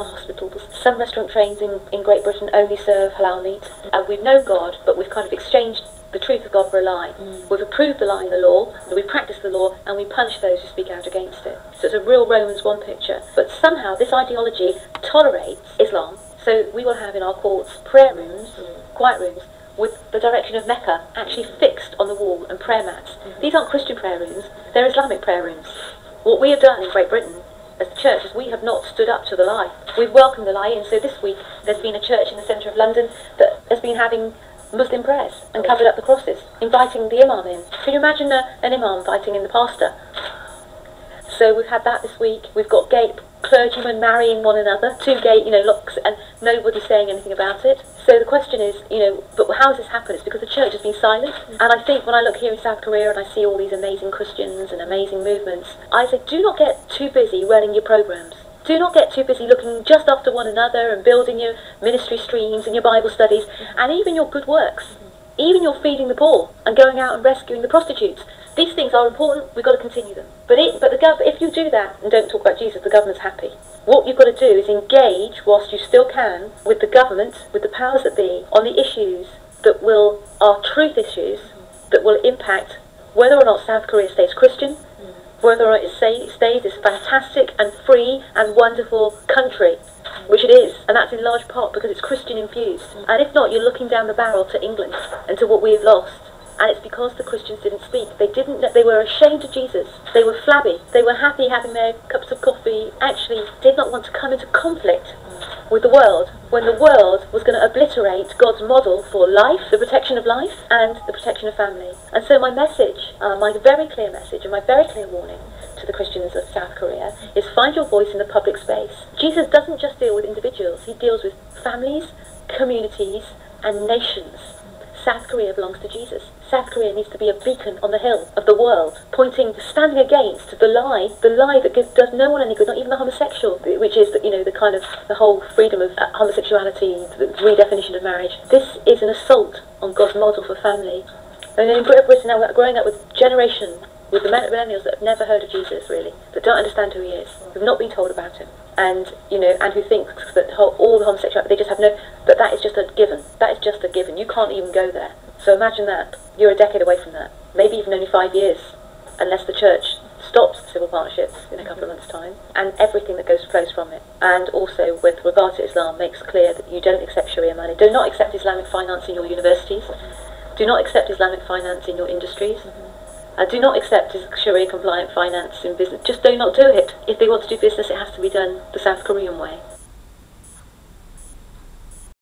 hospitals. Some restaurant chains in Great Britain only serve halal meat. And we've known God, but we've kind of exchanged the truth of God for a lie. We've approved the lie in the law, we practice the law, and we punish those who speak out against it. So it's a real Romans 1 picture. But somehow this ideology tolerates Islam. So we will have in our courts prayer rooms, quiet rooms, with the direction of Mecca actually fixed on the wall and prayer mats. These aren't Christian prayer rooms, they're Islamic prayer rooms. What we have done in Great Britain as the church is we have not stood up to the lie. We've welcomed the lie in. So this week there's been a church in the centre of London that has been having Muslim prayers and covered up the crosses, inviting the imam in. Can you imagine an imam inviting in the pastor? So we've had that this week. We've got gay clergymen marrying one another, two gay, locks, and nobody's saying anything about it. So the question is, but how has this happened? It's because the church has been silent. And I think when I look here in South Korea and I see all these amazing Christians and amazing movements, I say, do not get too busy running your programs. Do not get too busy looking just after one another and building your ministry streams and your Bible studies and even your good works. Even your feeding the poor and going out and rescuing the prostitutes. These things are important, we've got to continue them. But if you do that and don't talk about Jesus, the government's happy. What you've got to do is engage, whilst you still can, with the government, with the powers that be, on the issues that are truth issues, that will impact whether or not South Korea stays Christian, whether or not it stays this fantastic and free and wonderful country, which it is, and that's in large part because it's Christian infused. And if not, you're looking down the barrel to England and to what we've lost. And it's because the Christians didn't speak. They were ashamed of Jesus. They were flabby. They were happy having their cups of coffee. Actually did not want to come into conflict with the world when the world was going to obliterate God's model for life, the protection of life, and the protection of family. And so my message, my very clear message and my very clear warning to the Christians of South Korea is find your voice in the public space. Jesus doesn't just deal with individuals, he deals with families, communities, and nations. South Korea belongs to Jesus. South Korea needs to be a beacon on the hill of the world, standing against the lie that does no one any good, not even the homosexual, which is the whole freedom of homosexuality, the redefinition of marriage. This is an assault on God's model for family. And in Britain now we're growing up with generation, with the millennials that have never heard of Jesus really, that don't understand who he is, who've not been told about him, and who think that all the homosexuality, they just have that is just a given. That is just a given. You can't even go there. So imagine that. You're a decade away from that. Maybe even only 5 years, unless the church stops civil partnerships in a couple of months' time, and everything that flows from it. And also, with regard to Islam, makes clear that you don't accept Sharia money. Do not accept Islamic finance in your universities. Do not accept Islamic finance in your industries. Do not accept Sharia compliant finance in business. Just do not do it. If they want to do business, it has to be done the South Korean way.